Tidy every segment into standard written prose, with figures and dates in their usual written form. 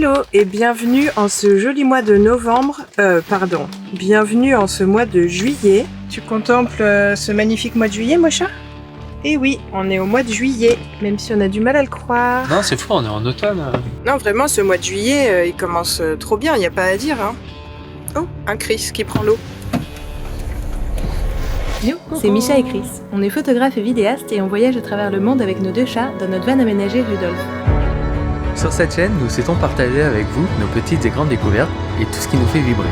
Hello et bienvenue en ce joli mois de novembre, bienvenue en ce mois de juillet. Tu contemples ce magnifique mois de juillet, mon chat ? Eh oui, on est au mois de juillet, même si on a du mal à le croire. Non, c'est fou, on est en automne. Non, vraiment, ce mois de juillet, il commence trop bien, il n'y a pas à dire. Hein. Oh, un Chris qui prend l'eau. Yo, c'est Micha et Chris. On est photographes et vidéastes et on voyage à travers le monde avec nos deux chats dans notre van aménagée Rudolf. Sur cette chaîne, nous souhaitons partager avec vous nos petites et grandes découvertes et tout ce qui nous fait vibrer.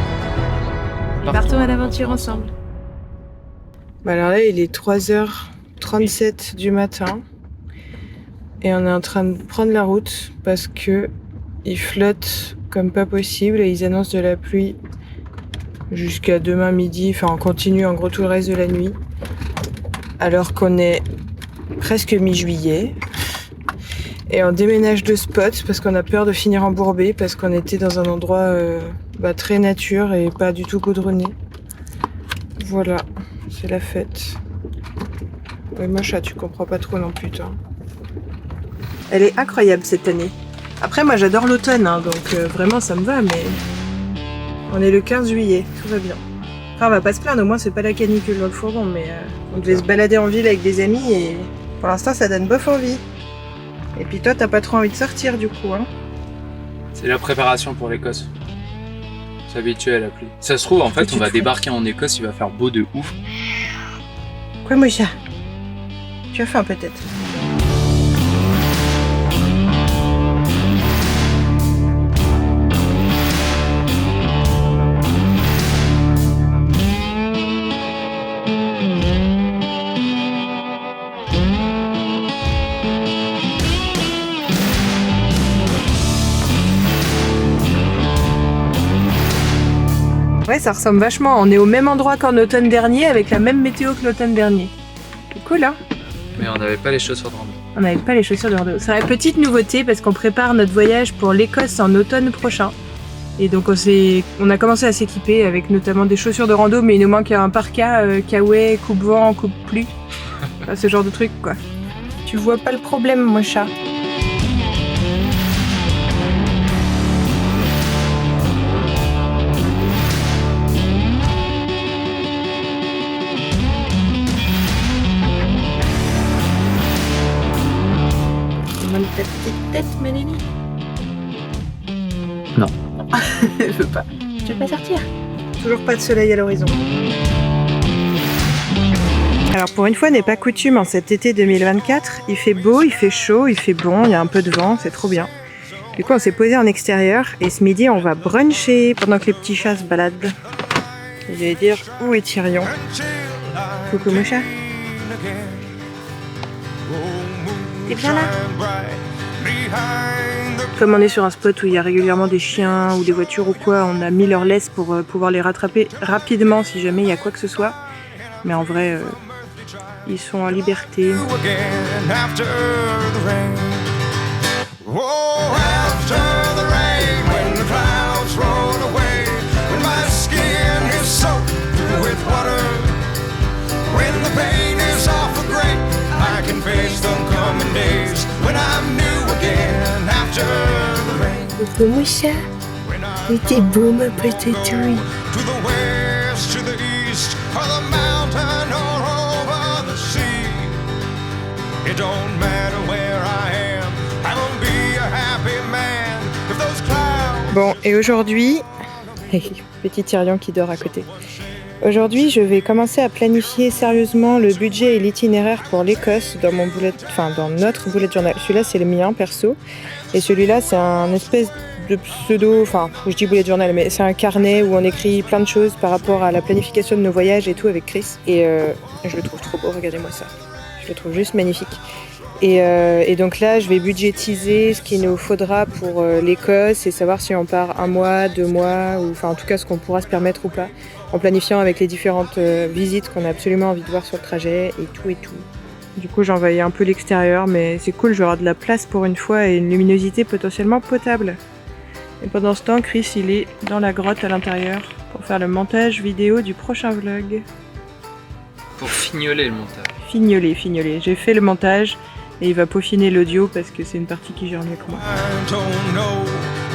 Partons à l'aventure ensemble. Bah alors là, il est 3h37 du matin et on est en train de prendre la route parce que il flotte comme pas possible et ils annoncent de la pluie jusqu'à demain midi, enfin on continue en gros tout le reste de la nuit alors qu'on est presque mi-juillet. Et on déménage de spot parce qu'on a peur de finir embourbé parce qu'on était dans un endroit très nature et pas du tout goudronné. Voilà, c'est la fête. Ouais, moi chat, tu comprends pas trop non plus toi. Elle est incroyable cette année. Après moi j'adore l'automne hein, donc vraiment ça me va mais on est le 15 juillet, tout va bien. Enfin on va pas se plaindre, au moins c'est pas la canicule dans le fourgon mais on devait se balader en ville avec des amis et pour l'instant ça donne bof envie. Et puis toi, t'as pas trop envie de sortir du coup, hein ? C'est la préparation pour l'Écosse. S'habituer à la pluie. Ça se trouve, en fait, on va débarquer en Écosse, il va faire beau de ouf. Quoi, mon chat ? Tu as faim peut-être ? Ouais, ça ressemble vachement. On est au même endroit qu'en automne dernier, avec la même météo que l'automne dernier. C'est cool, hein ? Mais on n'avait pas les chaussures de rando. On n'avait pas les chaussures de rando. C'est une petite nouveauté parce qu'on prépare notre voyage pour l'Écosse en automne prochain. Et donc on a commencé à s'équiper avec notamment des chaussures de rando, mais il nous manque un parka, kawaii, coupe-vent, coupe-pluie. Enfin, ce genre de truc, quoi. Tu vois pas le problème, mon chat ? Ta petite tête, Malénie ? Non. Elle veut pas. Tu veux pas sortir ? Toujours pas de soleil à l'horizon. Alors pour une fois n'est pas coutume en cet été 2024, il fait beau, il fait chaud, il fait bon, il y a un peu de vent, c'est trop bien. Du coup on s'est posé en extérieur et ce midi on va bruncher pendant que les petits chats se baladent. Je vais dire où est Tyrion ? Coucou mon chat. T'es bien là ? Comme on est sur un spot où il y a régulièrement des chiens ou des voitures ou quoi, on a mis leur laisse pour pouvoir les rattraper rapidement si jamais il y a quoi que ce soit. Mais en vrai, ils sont en liberté. Coucou mon chat, oui t'es beau ma petite touille. Bon et aujourd'hui, petit Tyrion qui dort à côté. Aujourd'hui, je vais commencer à planifier sérieusement le budget et l'itinéraire pour l'Écosse dans notre bullet journal. Celui-là, c'est le mien perso, et celui-là, c'est un espèce de pseudo, je dis bullet journal, mais c'est un carnet où on écrit plein de choses par rapport à la planification de nos voyages et tout avec Chris. Et je le trouve trop beau, regardez-moi ça. Je le trouve juste magnifique. Et donc là, je vais budgétiser ce qu'il nous faudra pour l'Écosse et savoir si on part 1 mois, 2 mois, ou en tout cas ce qu'on pourra se permettre ou pas, en planifiant avec les différentes visites qu'on a absolument envie de voir sur le trajet et tout et tout. Du coup, j'ai envoyé un peu l'extérieur, mais c'est cool, j'aurai de la place pour une fois et une luminosité potentiellement potable. Et pendant ce temps, Chris, il est dans la grotte à l'intérieur pour faire le montage vidéo du prochain vlog. Pour fignoler le montage. Fignoler. J'ai fait le montage et il va peaufiner l'audio parce que c'est une partie qui gère mieux que moi.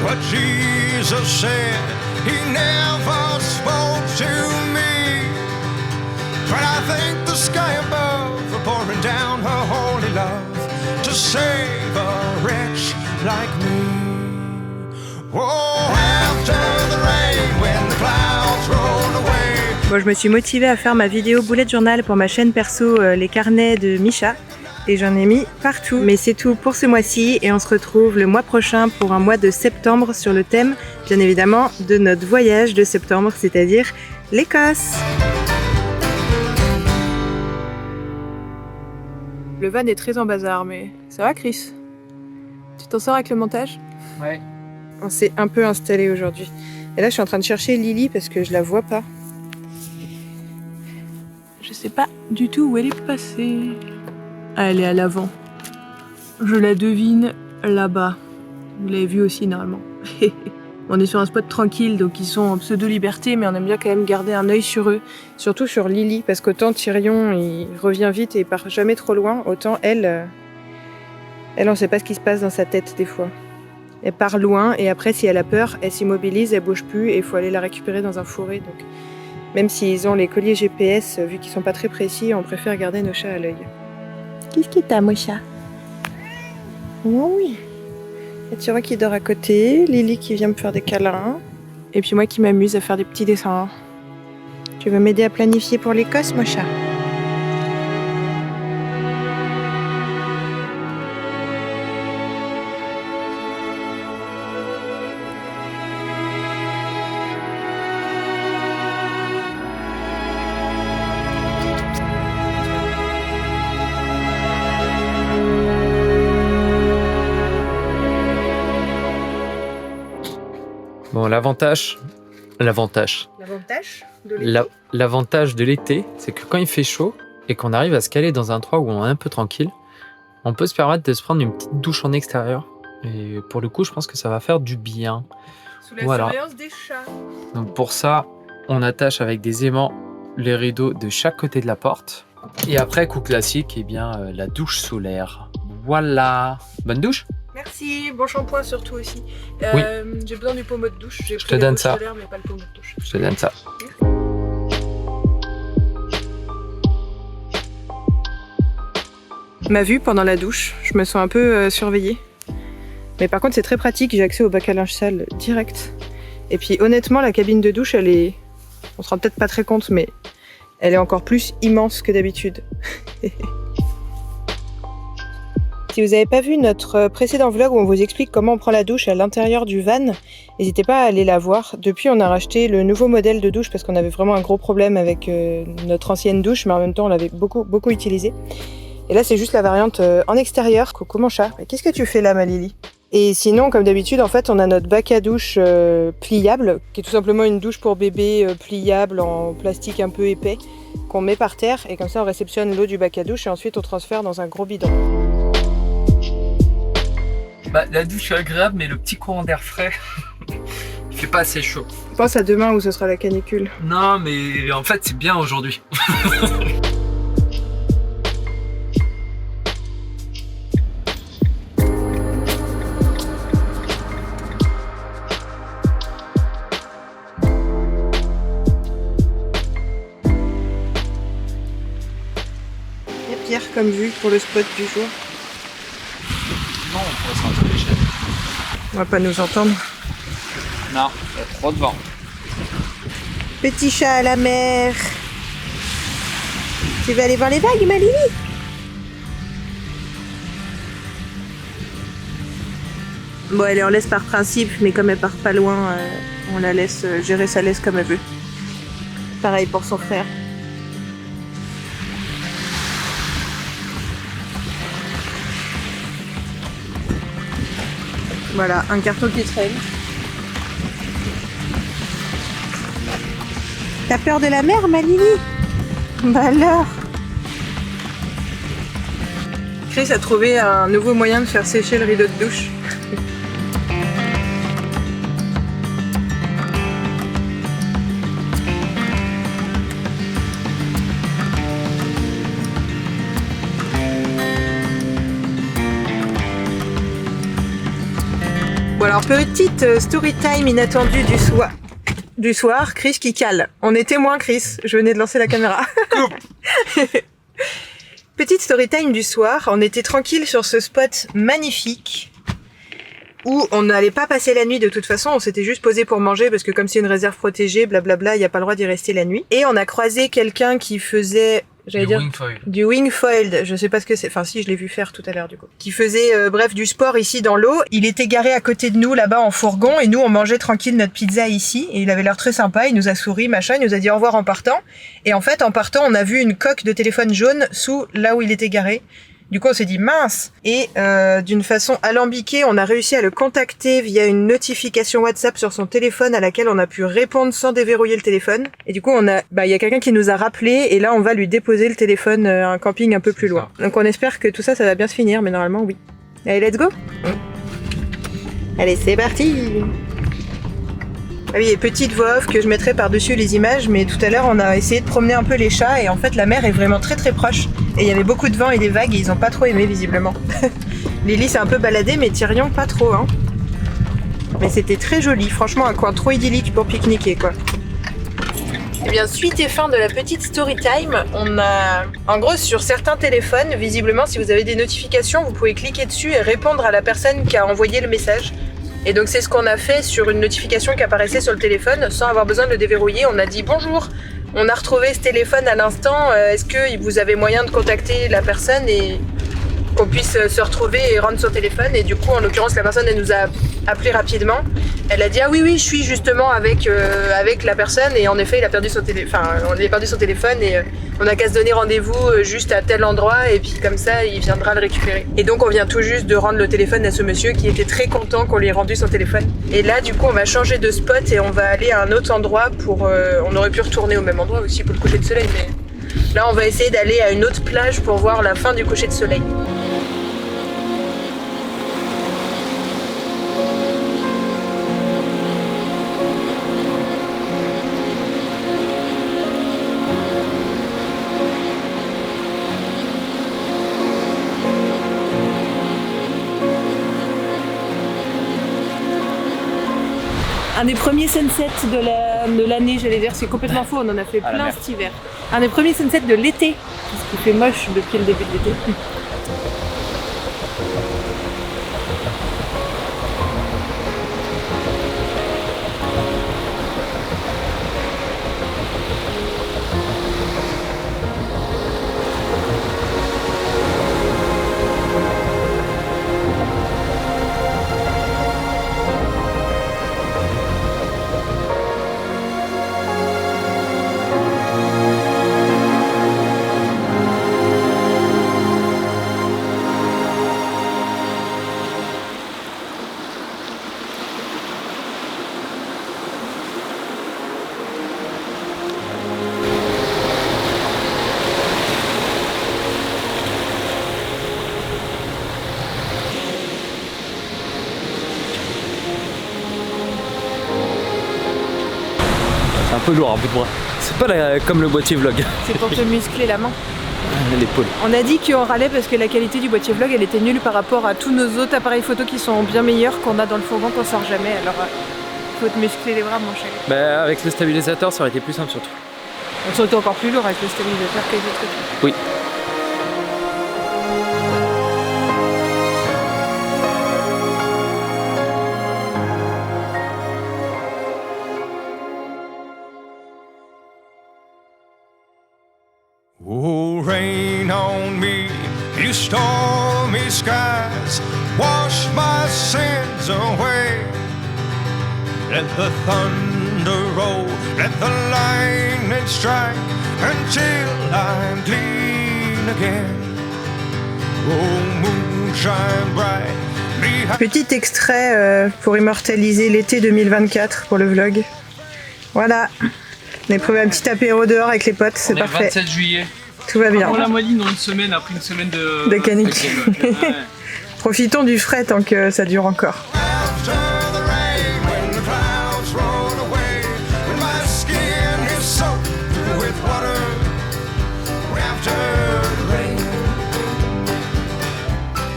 what Jesus said. He never spoke to me, but I thank the sky above for pouring down her holy love to save a wretch like me. Oh, after the rain, when the clouds roll away. Bon, je me suis motivée à faire ma vidéo bullet journal pour ma chaîne perso Les Carnets de Misha. Et j'en ai mis partout. Mais c'est tout pour ce mois-ci et on se retrouve le mois prochain pour un mois de septembre sur le thème, bien évidemment, de notre voyage de septembre, c'est-à-dire l'Écosse. Le van est très en bazar, mais ça va Chris? Tu t'en sors avec le montage? Ouais. On s'est un peu installé aujourd'hui. Et là, je suis en train de chercher Lily parce que je la vois pas. Je sais pas du tout où elle est passée. Ah, elle est à l'avant. Je la devine là-bas. Vous l'avez vu aussi normalement. On est sur un spot tranquille, donc ils sont en pseudo-liberté, mais on aime bien quand même garder un œil sur eux. Surtout sur Lily, parce qu'autant Tyrion, il revient vite et il part jamais trop loin, autant elle, on sait pas ce qui se passe dans sa tête des fois. Elle part loin et après, si elle a peur, elle s'immobilise, elle bouge plus et il faut aller la récupérer dans un forêt. Donc, même s'ils ont les colliers GPS, vu qu'ils sont pas très précis, on préfère garder nos chats à l'œil. Qu'est-ce que t'as, mon chat? Oui. Et Tyrion qui dort à côté, Lily qui vient me faire des câlins, et puis moi qui m'amuse à faire des petits dessins. Tu veux m'aider à planifier pour l'Écosse, mon chat? Bon, l'avantage L'avantage de l'avantage de l'été, c'est que quand il fait chaud et qu'on arrive à se caler dans un endroit où on est un peu tranquille, on peut se permettre de se prendre une petite douche en extérieur. Et pour le coup, je pense que ça va faire du bien. Sous la Voilà. surveillance des chats. Donc pour ça, on attache avec des aimants les rideaux de chaque côté de la porte. Et après, coup classique, eh bien, la douche solaire. Voilà. Bonne douche. Merci, bon shampoing surtout aussi. Oui. J'ai besoin du pommeau de douche. J'ai Je pris te les donne douches ça. solaires, mais pas le pommeau de douche. Je te donne ça. Ma vue pendant la douche, je me sens un peu surveillée. Mais par contre, c'est très pratique, j'ai accès au bac à linge sale direct. Et puis honnêtement, la cabine de douche, elle est... On se rend peut-être pas très compte, mais elle est encore plus immense que d'habitude. Si vous n'avez pas vu notre précédent vlog où on vous explique comment on prend la douche à l'intérieur du van, n'hésitez pas à aller la voir. Depuis, on a racheté le nouveau modèle de douche parce qu'on avait vraiment un gros problème avec notre ancienne douche, mais en même temps, on l'avait beaucoup utilisée. Et là, c'est juste la variante en extérieur. Coco, mon chat. Qu'est-ce que tu fais là, ma Lily? Et sinon, comme d'habitude, en fait, on a notre bac à douche pliable, qui est tout simplement une douche pour bébé pliable en plastique un peu épais, qu'on met par terre. Et comme ça, on réceptionne l'eau du bac à douche et ensuite, on transfère dans un gros bidon. Bah, la douche est agréable, mais le petit courant d'air frais, il fait pas assez chaud. Pense à demain où ce sera la canicule. Non, mais en fait, c'est bien aujourd'hui. Il y a Pierre comme vue pour le spot du jour. Non, on pourrait sentir les chaînes. On va pas nous entendre. Non, il y a trop de vent. Petit chat à la mer. Tu vas aller voir les vagues, ma Lily? Bon, elle en laisse par principe, mais comme elle part pas loin, on la laisse gérer sa laisse comme elle veut. Pareil pour son frère. Voilà, un carton qui traîne. T'as peur de la mer, ma Lily? Bah alors? Chris a trouvé un nouveau moyen de faire sécher le rideau de douche. Bon alors petite story time inattendue du soir, Chris qui cale. On est témoin, Chris, je venais de lancer la caméra. Petite story time du soir, on était tranquille sur ce spot magnifique où on n'allait pas passer la nuit de toute façon, on s'était juste posé pour manger parce que comme c'est une réserve protégée, blablabla, il n'y a pas le droit d'y rester la nuit. Et on a croisé quelqu'un qui faisait... Du wingfoil, je sais pas ce que c'est, enfin si, je l'ai vu faire tout à l'heure du coup. Qui faisait bref du sport ici dans l'eau. Il était garé à côté de nous là-bas en fourgon et nous on mangeait tranquille notre pizza ici et il avait l'air très sympa, il nous a souri machin, il nous a dit au revoir en partant. Et en fait en partant on a vu une coque de téléphone jaune sous là où il était garé. Du coup on s'est dit mince. Et d'une façon alambiquée on a réussi à le contacter via une notification WhatsApp sur son téléphone à laquelle on a pu répondre sans déverrouiller le téléphone. Et du coup il y a quelqu'un qui nous a rappelé et là on va lui déposer le téléphone à un camping un peu plus loin. Donc on espère que tout ça va bien se finir mais normalement oui. Allez let's go. Allez c'est parti. Ah oui, et petite voix off que je mettrai par-dessus les images, mais tout à l'heure on a essayé de promener un peu les chats et en fait la mer est vraiment très très proche. Et il y avait beaucoup de vent et des vagues et ils ont pas trop aimé visiblement. Lily s'est un peu baladée mais Tyrion pas trop hein. Mais c'était très joli, franchement un coin trop idyllique pour pique-niquer quoi. Et bien suite et fin de la petite story time, on a... En gros sur certains téléphones, visiblement si vous avez des notifications, vous pouvez cliquer dessus et répondre à la personne qui a envoyé le message. Et donc c'est ce qu'on a fait sur une notification qui apparaissait sur le téléphone sans avoir besoin de le déverrouiller. On a dit bonjour, on a retrouvé ce téléphone à l'instant, est-ce que vous avez moyen de contacter la personne et qu'on puisse se retrouver et rendre son téléphone. Et du coup en l'occurrence la personne elle nous a appelé rapidement. Elle a dit ah oui je suis justement avec la personne et en effet il a perdu son téléphone. Enfin on a perdu son téléphone et on a qu'à se donner rendez-vous juste à tel endroit et puis comme ça il viendra le récupérer. Et donc on vient tout juste de rendre le téléphone à ce monsieur qui était très content qu'on lui ait rendu son téléphone. Et là du coup on va changer de spot et on va aller à un autre endroit pour... on aurait pu retourner au même endroit aussi pour le coucher de soleil mais là on va essayer d'aller à une autre plage pour voir la fin du coucher de soleil. Un des premiers sunsets de l'année, j'allais dire, c'est complètement faux, on en a fait plein cet hiver. Un des premiers sunsets de l'été, parce qu'il fait moche depuis le début de l'été. C'est un peu lourd à bout de bras. C'est pas comme le boîtier vlog. C'est pour te muscler la main. L'épaule. On a dit qu'on râlait parce que la qualité du boîtier vlog elle était nulle par rapport à tous nos autres appareils photo qui sont bien meilleurs qu'on a dans le fourgon qu'on sort jamais. Alors faut te muscler les bras mon cher. Bah avec le stabilisateur ça aurait été plus simple surtout. Ça aurait été encore plus lourd avec le stabilisateur que les autres trucs. Oui. Oh, rain on me, you stormy skies, wash my sins away. Let the thunder roll, let the lightning strike, until I'm clean again. Oh, moonshine bright. Petit extrait pour immortaliser l'été 2024 pour le vlog. Voilà. On a prévu un petit apéro dehors avec les potes, c'est parfait. 27 juillet. Tout va bien. On la moline dans une semaine après une semaine de canicule. Ouais. Profitons du frais tant que ça dure encore.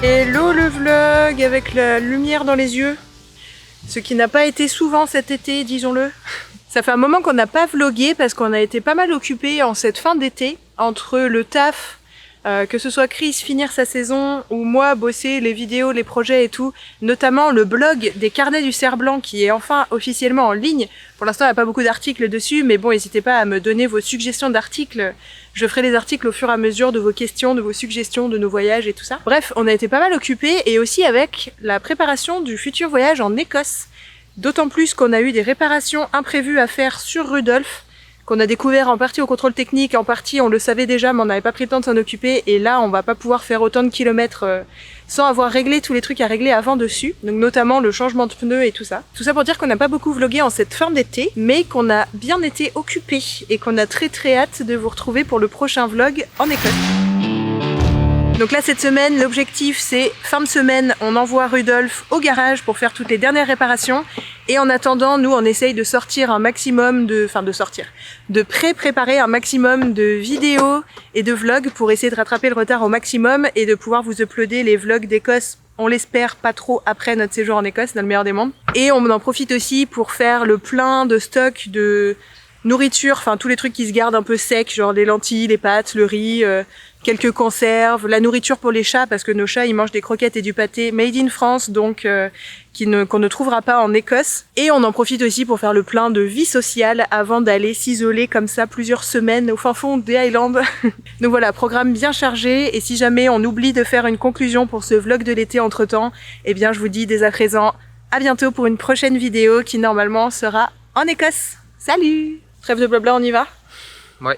Hello le vlog avec la lumière dans les yeux. Ce qui n'a pas été souvent cet été, disons-le. Ça fait un moment qu'on n'a pas vlogué parce qu'on a été pas mal occupés en cette fin d'été, entre le taf, que ce soit Chris finir sa saison ou moi bosser les vidéos, les projets et tout, notamment le blog des carnets du cerf-blanc qui est enfin officiellement en ligne. Pour l'instant, il n'y a pas beaucoup d'articles dessus, mais bon, n'hésitez pas à me donner vos suggestions d'articles. Je ferai les articles au fur et à mesure de vos questions, de vos suggestions, de nos voyages et tout ça. Bref, on a été pas mal occupés et aussi avec la préparation du futur voyage en Écosse. D'autant plus qu'on a eu des réparations imprévues à faire sur Rudolf, qu'on a découvert en partie au contrôle technique, en partie on le savait déjà mais on n'avait pas pris le temps de s'en occuper et là on va pas pouvoir faire autant de kilomètres sans avoir réglé tous les trucs à régler avant dessus, donc notamment le changement de pneus et tout ça. Tout ça pour dire qu'on n'a pas beaucoup vlogué en cette fin d'été, mais qu'on a bien été occupés et qu'on a très hâte de vous retrouver pour le prochain vlog en Écosse. Donc là cette semaine, l'objectif c'est fin de semaine, on envoie Rudolf au garage pour faire toutes les dernières réparations et en attendant nous on essaye de sortir un maximum de préparer un maximum de vidéos et de vlogs pour essayer de rattraper le retard au maximum et de pouvoir vous uploader les vlogs d'Écosse, on l'espère pas trop après notre séjour en Écosse dans le meilleur des mondes. Et on en profite aussi pour faire le plein de stock de nourriture, enfin tous les trucs qui se gardent un peu secs, genre les lentilles, les pâtes, le riz, quelques conserves, la nourriture pour les chats parce que nos chats ils mangent des croquettes et du pâté made in France donc qu'on ne trouvera pas en Écosse. Et on en profite aussi pour faire le plein de vie sociale avant d'aller s'isoler comme ça plusieurs semaines au fin fond des Highlands. Donc voilà, programme bien chargé et si jamais on oublie de faire une conclusion pour ce vlog de l'été entre temps, eh bien je vous dis dès à présent à bientôt pour une prochaine vidéo qui normalement sera en Écosse. Salut! Trêve de blabla, on y va? Ouais.